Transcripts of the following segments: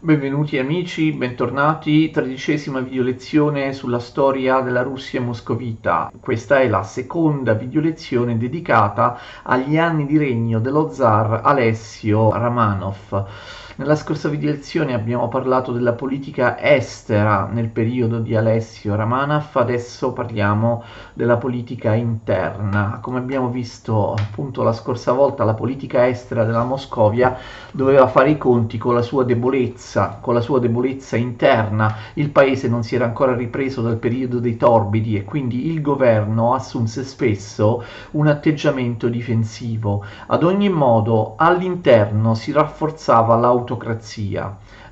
Benvenuti amici, bentornati, 13ª video lezione sulla storia della Russia moscovita. Questa è la seconda video lezione dedicata agli anni di regno dello zar Alessio Romanov. Nella scorsa video lezione abbiamo parlato della politica estera nel periodo di Alessio Romanov, adesso parliamo della politica interna. Come abbiamo visto appunto la scorsa volta, la politica estera della Moscovia doveva fare i conti con la sua debolezza interna. Il paese non si era ancora ripreso dal periodo dei torbidi e quindi il governo assunse spesso un atteggiamento difensivo. Ad ogni modo, all'interno si rafforzava l'autocrazia,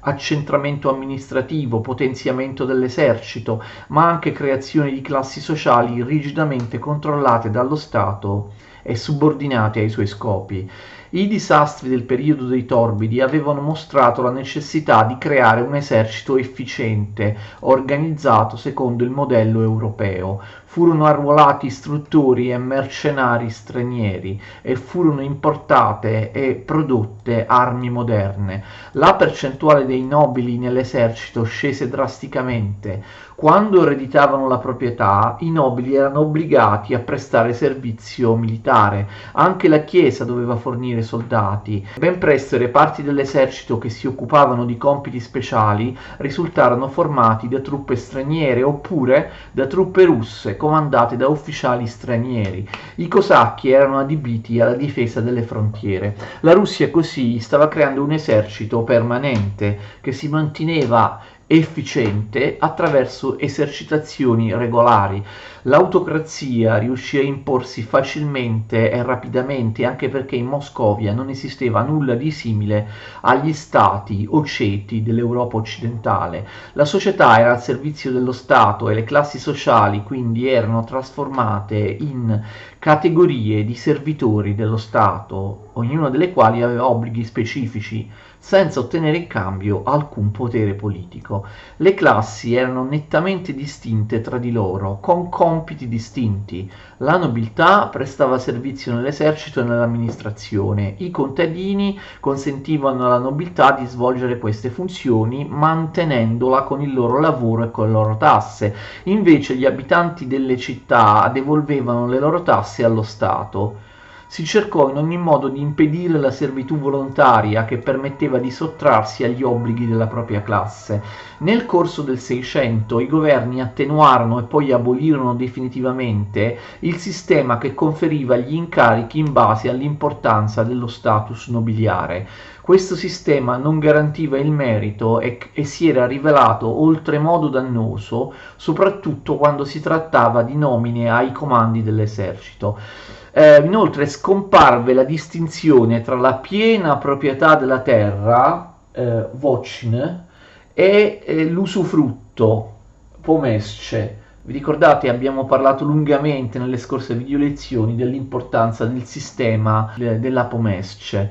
accentramento amministrativo, potenziamento dell'esercito, ma anche creazione di classi sociali rigidamente controllate dallo Stato e subordinate ai suoi scopi. I disastri del periodo dei torbidi avevano mostrato la necessità di creare un esercito efficiente, organizzato secondo il modello europeo. Furono arruolati istruttori e mercenari stranieri e furono importate e prodotte armi moderne. La percentuale dei nobili nell'esercito scese drasticamente. Quando ereditavano la proprietà, i nobili erano obbligati a prestare servizio militare. Anche la Chiesa doveva fornire soldati. Ben presto i reparti dell'esercito che si occupavano di compiti speciali risultarono formati da truppe straniere oppure da truppe russe comandate da ufficiali stranieri. I cosacchi erano adibiti alla difesa delle frontiere. La Russia così stava creando un esercito permanente che si manteneva efficiente attraverso esercitazioni regolari. L'autocrazia riuscì a imporsi facilmente e rapidamente anche perché in Moscovia non esisteva nulla di simile agli stati o ceti dell'Europa occidentale. La società era al servizio dello Stato e le classi sociali quindi erano trasformate in categorie di servitori dello Stato, ognuna delle quali aveva obblighi specifici, senza ottenere in cambio alcun potere politico. Le classi erano nettamente distinte tra di loro, con compiti distinti. La nobiltà prestava servizio nell'esercito e nell'amministrazione. I contadini consentivano alla nobiltà di svolgere queste funzioni, mantenendola con il loro lavoro e con le loro tasse. Invece gli abitanti delle città devolvevano le loro tasse allo Stato. Si cercò in ogni modo di impedire la servitù volontaria che permetteva di sottrarsi agli obblighi della propria classe. Nel corso del Seicento i governi attenuarono e poi abolirono definitivamente il sistema che conferiva gli incarichi in base all'importanza dello status nobiliare. Questo sistema non garantiva il merito e si era rivelato oltremodo dannoso, soprattutto quando si trattava di nomine ai comandi dell'esercito. Inoltre scomparve la distinzione tra la piena proprietà della terra, vocine, e l'usufrutto, pomesce. Vi ricordate, abbiamo parlato lungamente nelle scorse video lezioni dell'importanza del sistema della pomesce.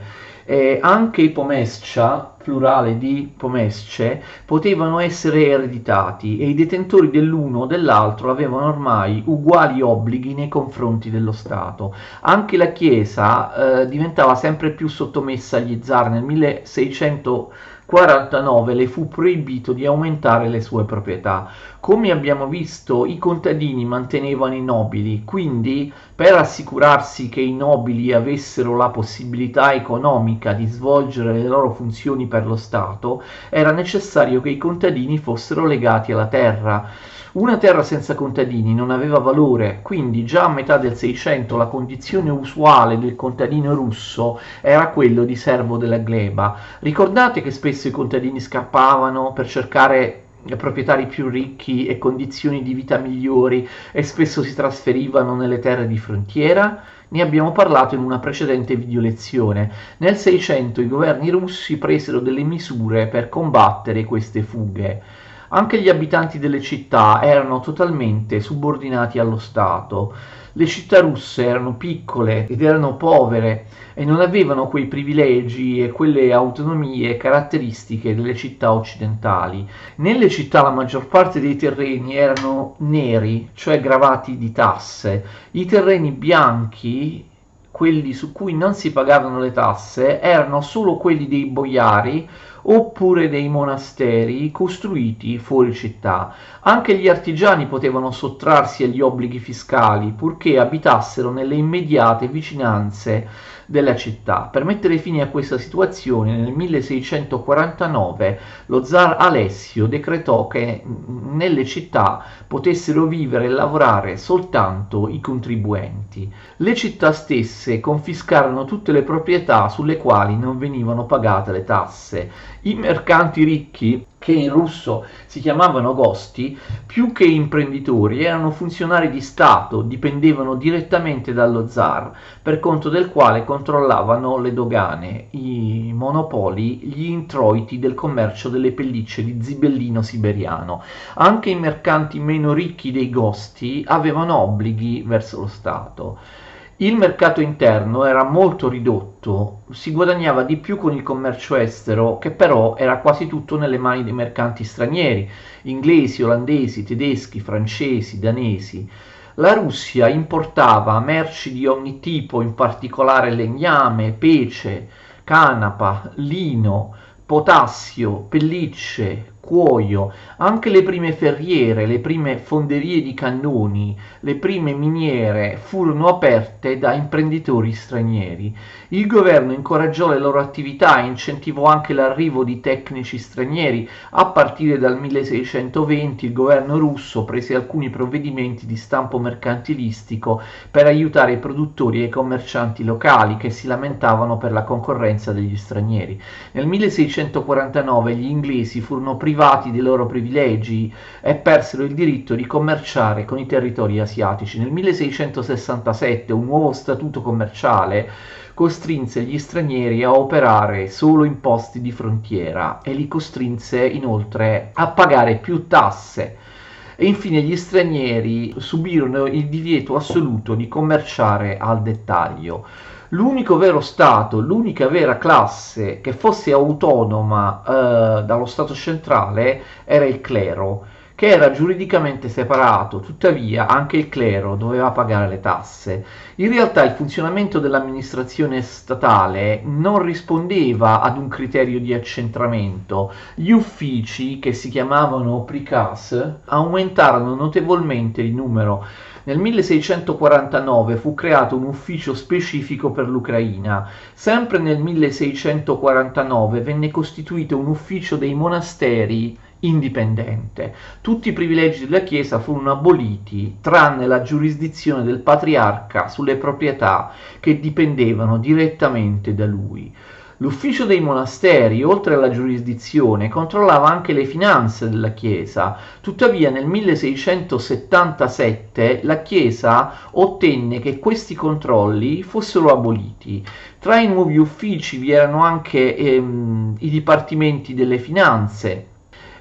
Anche i pomescia, plurale di pomesce, potevano essere ereditati e i detentori dell'uno o dell'altro avevano ormai uguali obblighi nei confronti dello Stato. Anche la Chiesa diventava sempre più sottomessa agli zar. Nel 1649 le fu proibito di aumentare le sue proprietà. Come abbiamo visto, i contadini mantenevano i nobili, quindi per assicurarsi che i nobili avessero la possibilità economica di svolgere le loro funzioni per lo Stato, era necessario che i contadini fossero legati alla terra. Una terra senza contadini non aveva valore, quindi già a metà del Seicento la condizione usuale del contadino russo era quello di servo della gleba. Ricordate che spesso i contadini scappavano per cercare proprietari più ricchi e condizioni di vita migliori e spesso si trasferivano nelle terre di frontiera? Ne abbiamo parlato in una precedente video lezione. Nel Seicento i governi russi presero delle misure per combattere queste fughe. Anche gli abitanti delle città erano totalmente subordinati allo Stato. Le città russe erano piccole ed erano povere e non avevano quei privilegi e quelle autonomie caratteristiche delle città occidentali. Nelle città la maggior parte dei terreni erano neri, cioè gravati di tasse. I terreni bianchi, quelli su cui non si pagavano le tasse, erano solo quelli dei boiari oppure dei monasteri costruiti fuori città. Anche gli artigiani potevano sottrarsi agli obblighi fiscali, purché abitassero nelle immediate vicinanze della città. Per mettere fine a questa situazione, nel 1649 lo zar Alessio decretò che nelle città potessero vivere e lavorare soltanto i contribuenti. Le città stesse confiscarono tutte le proprietà sulle quali non venivano pagate le tasse. I mercanti ricchi, che in russo si chiamavano gosti, più che imprenditori erano funzionari di Stato, dipendevano direttamente dallo zar, per conto del quale controllavano le dogane, i monopoli, gli introiti del commercio delle pellicce di zibellino siberiano. Anche i mercanti meno ricchi dei gosti avevano obblighi verso lo Stato. Il mercato interno era molto ridotto, si guadagnava di più con il commercio estero, che però era quasi tutto nelle mani dei mercanti stranieri, inglesi, olandesi, tedeschi, francesi, danesi. La Russia importava merci di ogni tipo, in particolare legname, pece, canapa, lino, potassio, pellicce, cuoio, anche le prime ferriere, le prime fonderie di cannoni, le prime miniere furono aperte da imprenditori stranieri. Il governo incoraggiò le loro attività e incentivò anche l'arrivo di tecnici stranieri. A partire dal 1620 il governo russo prese alcuni provvedimenti di stampo mercantilistico per aiutare i produttori e i commercianti locali che si lamentavano per la concorrenza degli stranieri. Nel 1649 gli inglesi furono privati dei loro privilegi e persero il diritto di commerciare con i territori asiatici. Nel 1667 un nuovo statuto commerciale costrinse gli stranieri a operare solo in posti di frontiera e li costrinse inoltre a pagare più tasse. E infine gli stranieri subirono il divieto assoluto di commerciare al dettaglio. L'unico vero Stato, l'unica vera classe che fosse autonoma dallo Stato centrale era il clero, che era giuridicamente separato, tuttavia anche il clero doveva pagare le tasse. In realtà il funzionamento dell'amministrazione statale non rispondeva ad un criterio di accentramento. Gli uffici, che si chiamavano prikaz, aumentarono notevolmente di numero. Nel 1649 fu creato un ufficio specifico per l'Ucraina. Sempre nel 1649 venne costituito un ufficio dei monasteri indipendente. Tutti i privilegi della Chiesa furono aboliti, tranne la giurisdizione del patriarca sulle proprietà che dipendevano direttamente da lui. L'ufficio dei monasteri, oltre alla giurisdizione, controllava anche le finanze della Chiesa. Tuttavia nel 1677 la Chiesa ottenne che questi controlli fossero aboliti. Tra i nuovi uffici vi erano anche i dipartimenti delle finanze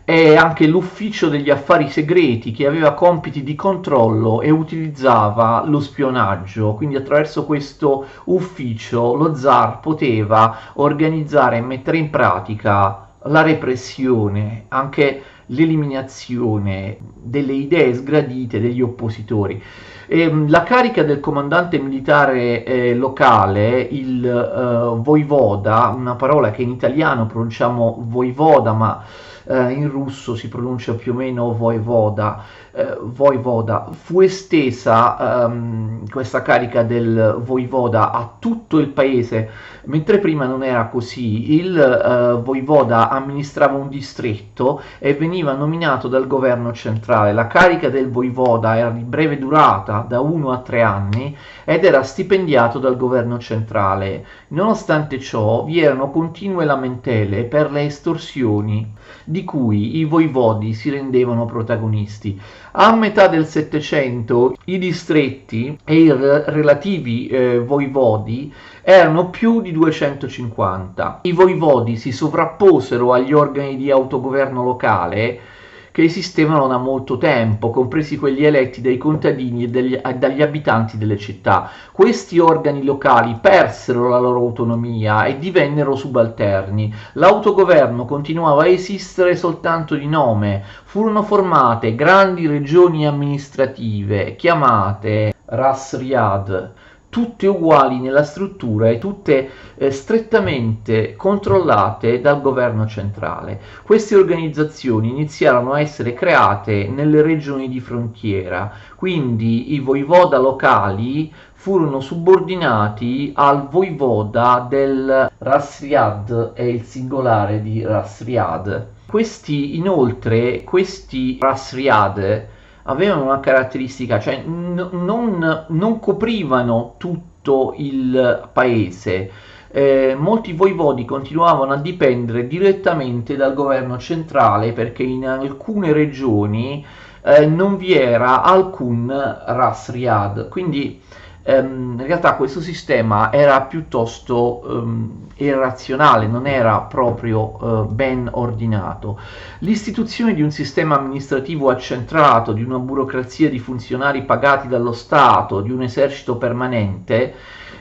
e anche l'ufficio degli affari segreti, che aveva compiti di controllo e utilizzava lo spionaggio. Quindi attraverso questo ufficio lo zar poteva organizzare e mettere in pratica la repressione, anche l'eliminazione delle idee sgradite degli oppositori. La carica del comandante militare locale, il voivoda, una parola che in italiano pronunciamo voivoda, ma in russo si pronuncia più o meno voivoda, fu estesa questa carica del voivoda a tutto il paese, mentre prima non era così. Il voivoda amministrava un distretto e veniva nominato dal governo centrale. La carica del voivoda era di breve durata, da 1 a 3 anni, ed era stipendiato dal governo centrale. Nonostante ciò vi erano continue lamentele per le estorsioni di cui i voivodi si rendevano protagonisti. A metà del Settecento i distretti e i relativi voivodi erano più di 250. I voivodi si sovrapposero agli organi di autogoverno locale che esistevano da molto tempo, compresi quelli eletti dai contadini e dagli abitanti delle città. Questi organi locali persero la loro autonomia e divennero subalterni. L'autogoverno continuava a esistere soltanto di nome. Furono formate grandi regioni amministrative chiamate Ras Riad, tutte uguali nella struttura e tutte strettamente controllate dal governo centrale. Queste organizzazioni iniziarono a essere create nelle regioni di frontiera, quindi i voivoda locali furono subordinati al voivoda del Rasriad, è il singolare di Rasriad. Questi Rasriad avevano una caratteristica, cioè non coprivano tutto il paese. Molti voivodi continuavano a dipendere direttamente dal governo centrale perché in alcune regioni non vi era alcun Ras Riyad, quindi in realtà questo sistema era piuttosto irrazionale, non era proprio ben ordinato. L'istituzione di un sistema amministrativo accentrato, di una burocrazia di funzionari pagati dallo Stato, di un esercito permanente,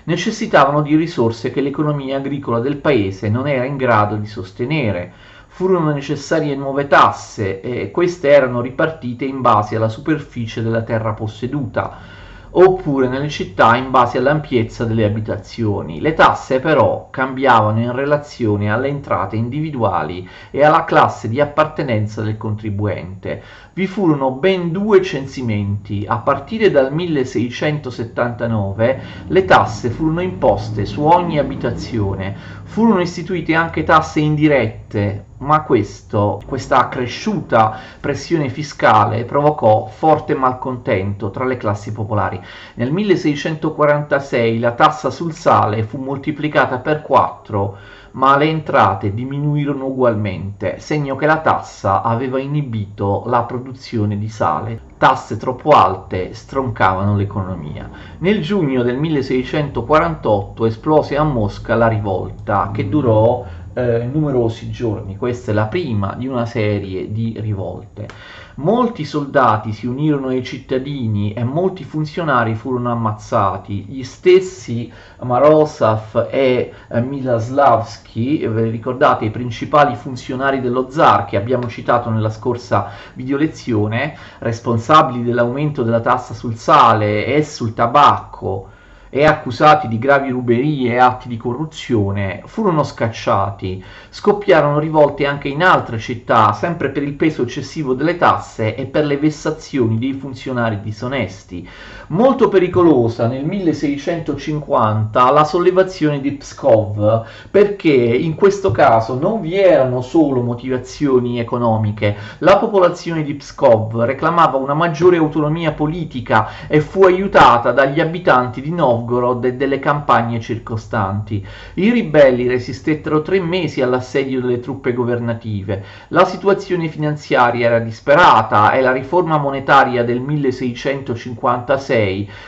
necessitavano di risorse che l'economia agricola del paese non era in grado di sostenere. Furono necessarie nuove tasse e queste erano ripartite in base alla superficie della terra posseduta, oppure nelle città in base all'ampiezza delle abitazioni. Le tasse però cambiavano in relazione alle entrate individuali e alla classe di appartenenza del contribuente. Vi furono ben 2 censimenti. A partire dal 1679 le tasse furono imposte su ogni abitazione. Furono istituite anche tasse indirette, ma questa accresciuta pressione fiscale provocò forte malcontento tra le classi popolari. Nel 1646 la tassa sul sale fu moltiplicata per 4, ma le entrate diminuirono ugualmente, segno che la tassa aveva inibito la produzione di sale. Tasse troppo alte stroncavano l'economia. Nel giugno del 1648 esplose a Mosca la rivolta, che durò numerosi giorni. Questa è la prima di una serie di rivolte. Molti soldati si unirono ai cittadini e molti funzionari furono ammazzati. Gli stessi Morozov e Miloslavski, ricordate i principali funzionari dello zar che abbiamo citato nella scorsa videolezione, responsabili dell'aumento della tassa sul sale e sul tabacco e accusati di gravi ruberie e atti di corruzione, furono scacciati. Scoppiarono rivolte anche in altre città, sempre per il peso eccessivo delle tasse e per le vessazioni dei funzionari disonesti. Molto pericolosa nel 1650 la sollevazione di Pskov, perché in questo caso non vi erano solo motivazioni economiche. La popolazione di Pskov reclamava una maggiore autonomia politica e fu aiutata dagli abitanti di Novgorod e delle campagne circostanti. I ribelli resistettero 3 mesi all'assedio delle truppe governative. La situazione finanziaria era disperata e la riforma monetaria del 1656,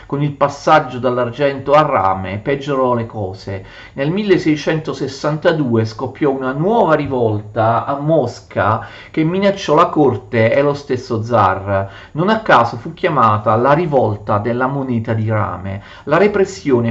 con il passaggio dall'argento al rame, peggiorò le cose. Nel 1662 scoppiò una nuova rivolta a Mosca che minacciò la corte e lo stesso zar. Non a caso fu chiamata la rivolta della moneta di rame. La repressione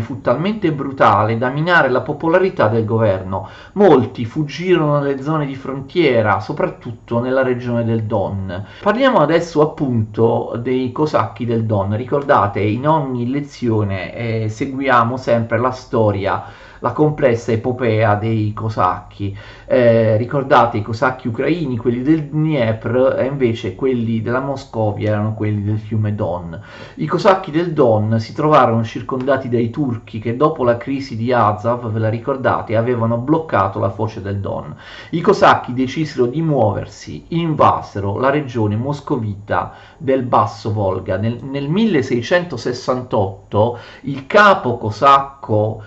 fu talmente brutale da minare la popolarità del governo. Molti fuggirono nelle zone di frontiera, soprattutto nella regione del Don. Parliamo adesso appunto dei cosacchi del Don. Ricordate, in ogni lezione seguiamo sempre la storia, la complessa epopea dei cosacchi. Ricordate i cosacchi ucraini, quelli del Dniepr, e invece quelli della Moscovia erano quelli del fiume Don. I cosacchi del Don si trovarono circondati dai turchi che dopo la crisi di Azov, ve la ricordate, avevano bloccato la foce del Don. I cosacchi decisero di muoversi, invasero la regione moscovita del Basso Volga. Nel 1668 il capo cosacco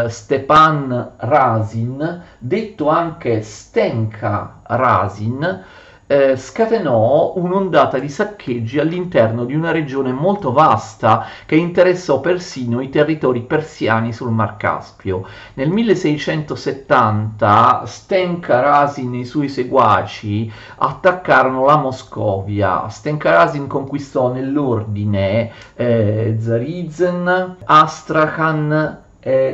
Stepan Razin, detto anche Stenka Razin, scatenò un'ondata di saccheggi all'interno di una regione molto vasta che interessò persino i territori persiani sul Mar Caspio. Nel 1670 Stenka Razin e i suoi seguaci attaccarono la Moscovia. Stenka Razin conquistò nell'ordine Zarizhen, Astrakhan,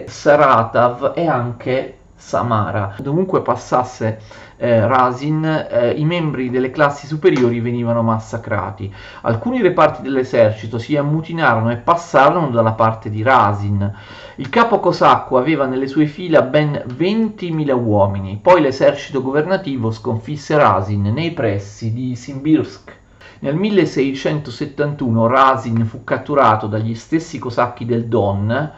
Saratav e anche Samara. Dovunque passasse Razin, i membri delle classi superiori venivano massacrati. Alcuni reparti dell'esercito si ammutinarono e passarono dalla parte di Razin. Il capo cosacco aveva nelle sue fila ben 20.000 uomini. Poi l'esercito governativo sconfisse Razin nei pressi di Simbirsk. Nel 1671 Razin fu catturato dagli stessi cosacchi del Don,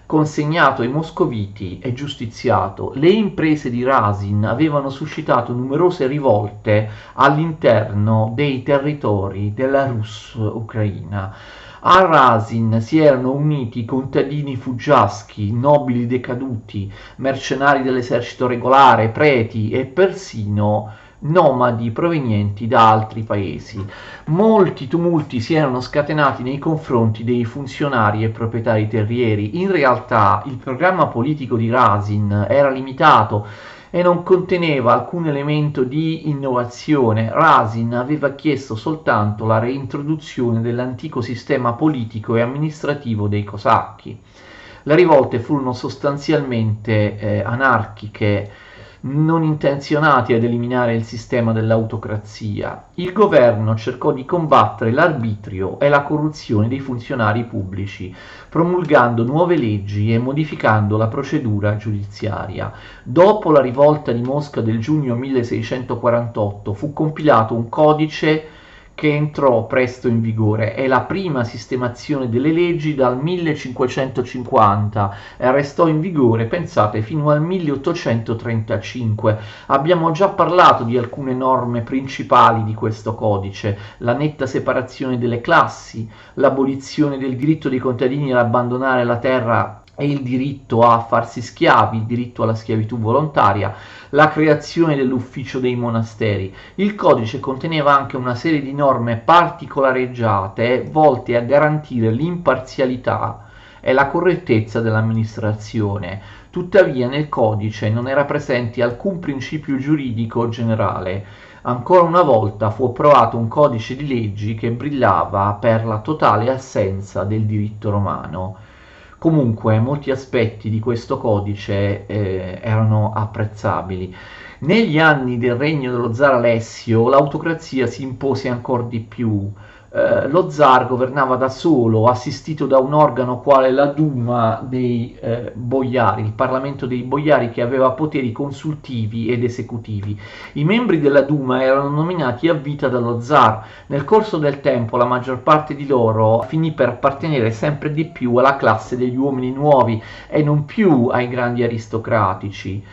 consegnato ai moscoviti e giustiziato. Le imprese di Razin avevano suscitato numerose rivolte all'interno dei territori della Rus ucraina. A Razin si erano uniti contadini fuggiaschi, nobili decaduti, mercenari dell'esercito regolare, preti e persino nomadi provenienti da altri paesi. Molti tumulti si erano scatenati nei confronti dei funzionari e proprietari terrieri. In realtà il programma politico di Razin era limitato e non conteneva alcun elemento di innovazione. Razin aveva chiesto soltanto la reintroduzione dell'antico sistema politico e amministrativo dei cosacchi. Le rivolte furono sostanzialmente anarchiche, non intenzionati ad eliminare il sistema dell'autocrazia. Il governo cercò di combattere l'arbitrio e la corruzione dei funzionari pubblici, promulgando nuove leggi e modificando la procedura giudiziaria. Dopo la rivolta di Mosca del giugno 1648 fu compilato un codice che entrò presto in vigore. È la prima sistemazione delle leggi dal 1550 e restò in vigore, pensate, fino al 1835. Abbiamo già parlato di alcune norme principali di questo codice: la netta separazione delle classi, l'abolizione del diritto dei contadini ad abbandonare la terra e il diritto a farsi schiavi, il diritto alla schiavitù volontaria, la creazione dell'ufficio dei monasteri. Il codice conteneva anche una serie di norme particolareggiate volte a garantire l'imparzialità e la correttezza dell'amministrazione. Tuttavia nel codice non era presente alcun principio giuridico generale. Ancora una volta fu approvato un codice di leggi che brillava per la totale assenza del diritto romano. Comunque molti aspetti di questo codice erano apprezzabili. Negli anni del regno dello zar Alessio l'autocrazia si impose ancora di più. Lo zar governava da solo, assistito da un organo quale la Duma dei boiari, il Parlamento dei boiari, che aveva poteri consultivi ed esecutivi. I membri della Duma erano nominati a vita dallo zar. Nel corso del tempo la maggior parte di loro finì per appartenere sempre di più alla classe degli uomini nuovi e non più ai grandi aristocratici,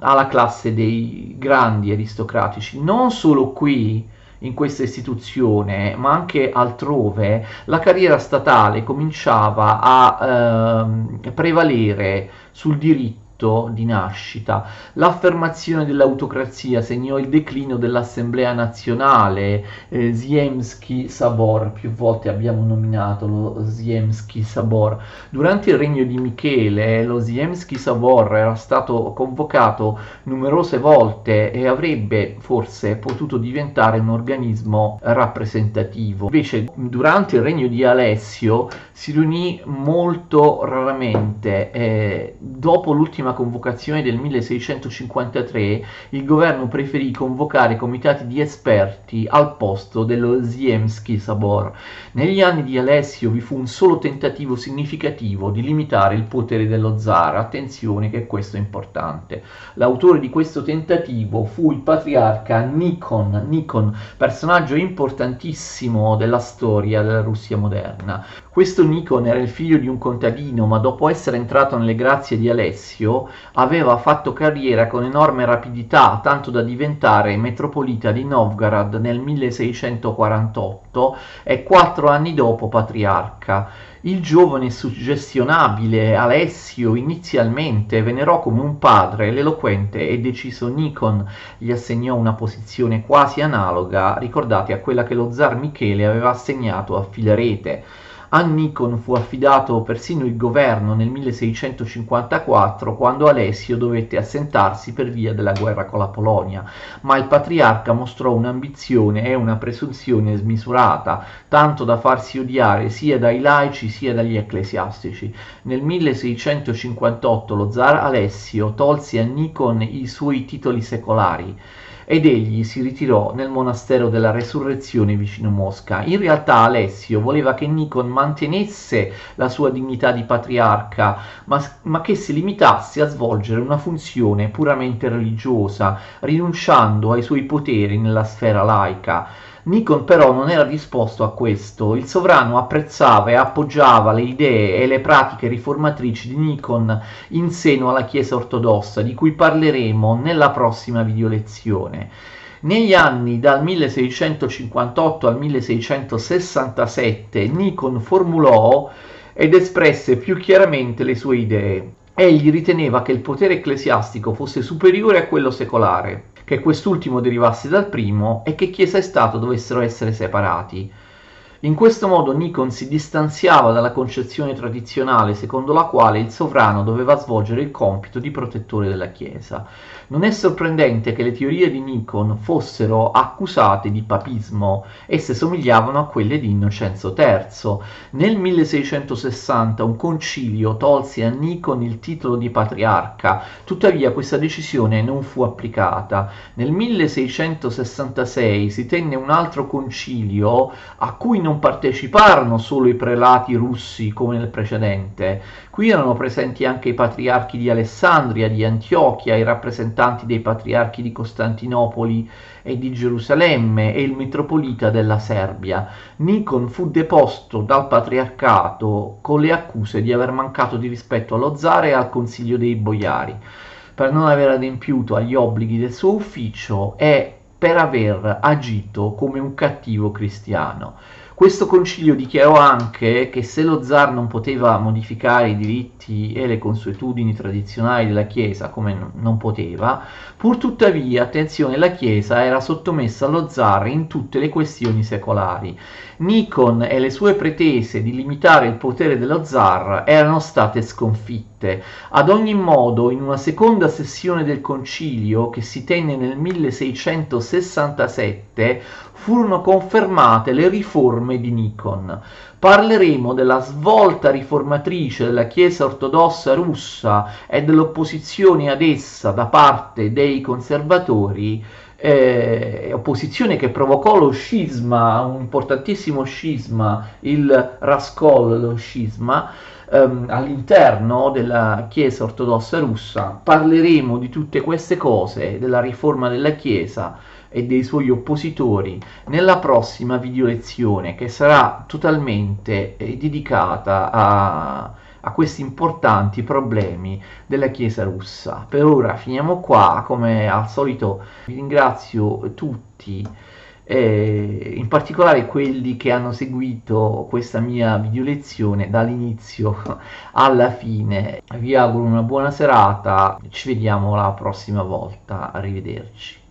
alla classe dei grandi aristocratici. Non solo qui, in questa istituzione, ma anche altrove, la carriera statale cominciava a prevalere sul diritto di nascita. L'affermazione dell'autocrazia segnò il declino dell'Assemblea nazionale, Ziemski Sabor, più volte abbiamo nominato lo Ziemski Sabor. Durante il regno di Michele, lo Ziemski Sabor era stato convocato numerose volte e avrebbe forse potuto diventare un organismo rappresentativo. Invece, durante il regno di Alessio si riunì molto raramente. Dopo l'ultima convocazione del 1653, il governo preferì convocare comitati di esperti al posto dello Ziemski Sabor. Negli anni di Alessio vi fu un solo tentativo significativo di limitare il potere dello zar. Attenzione che questo è importante. L'autore di questo tentativo fu il patriarca Nikon, personaggio importantissimo della storia della Russia moderna. Questo Nikon era il figlio di un contadino, ma dopo essere entrato nelle grazie di Alessio aveva fatto carriera con enorme rapidità, tanto da diventare metropolita di Novgorod nel 1648 e 4 anni dopo patriarca. Il giovane suggestionabile Alessio inizialmente venerò come un padre l'eloquente e deciso Nikon, gli assegnò una posizione quasi analoga, ricordate, a quella che lo zar Michele aveva assegnato a Filarete. A Nikon fu affidato persino il governo nel 1654, quando Alessio dovette assentarsi per via della guerra con la Polonia, ma il patriarca mostrò un'ambizione e una presunzione smisurata, tanto da farsi odiare sia dai laici sia dagli ecclesiastici. Nel 1658 lo zar Alessio tolse a Nikon i suoi titoli secolari ed egli si ritirò nel monastero della Resurrezione vicino Mosca. In realtà Alessio voleva che Nikon mantenesse la sua dignità di patriarca, ma che si limitasse a svolgere una funzione puramente religiosa, rinunciando ai suoi poteri nella sfera laica. Nikon però non era disposto a questo. Il sovrano apprezzava e appoggiava le idee e le pratiche riformatrici di Nikon in seno alla Chiesa ortodossa, di cui parleremo nella prossima videolezione. Negli anni dal 1658 al 1667 Nikon formulò ed espresse più chiaramente le sue idee. Egli riteneva che il potere ecclesiastico fosse superiore a quello secolare, che quest'ultimo derivasse dal primo e che Chiesa e Stato dovessero essere separati. In questo modo Nikon si distanziava dalla concezione tradizionale secondo la quale il sovrano doveva svolgere il compito di protettore della Chiesa. Non è sorprendente che le teorie di Nikon fossero accusate di papismo, esse somigliavano a quelle di Innocenzo III. Nel 1660 un concilio tolse a Nikon il titolo di patriarca, tuttavia questa decisione non fu applicata. Nel 1666 si tenne un altro concilio a cui non parteciparono solo i prelati russi come nel precedente. Qui erano presenti anche i patriarchi di Alessandria, di Antiochia, i rappresentanti dei patriarchi di Costantinopoli e di Gerusalemme e il metropolita della Serbia. Nikon fu deposto dal patriarcato con le accuse di aver mancato di rispetto allo zar e al consiglio dei boiari, per non aver adempiuto agli obblighi del suo ufficio e per aver agito come un cattivo cristiano. Questo concilio dichiarò anche che se lo zar non poteva modificare i diritti e le consuetudini tradizionali della Chiesa, come non poteva, pur tuttavia, attenzione, la Chiesa era sottomessa allo zar in tutte le questioni secolari. Nikon e le sue pretese di limitare il potere dello zar erano state sconfitte. Ad ogni modo, in una seconda sessione del concilio, che si tenne nel 1667, furono confermate le riforme di Nikon. Parleremo della svolta riformatrice della Chiesa ortodossa russa e dell'opposizione ad essa da parte dei conservatori, opposizione che provocò lo scisma, un importantissimo scisma, il Raskol, lo scisma, all'interno della Chiesa ortodossa russa. Parleremo di tutte queste cose, della riforma della Chiesa e dei suoi oppositori nella prossima video lezione, che sarà totalmente dedicata a questi importanti problemi della Chiesa russa. Per ora finiamo qua. Come al solito vi ringrazio tutti, in particolare quelli che hanno seguito questa mia video lezione dall'inizio alla fine. Vi auguro una buona serata, ci vediamo la prossima volta, arrivederci.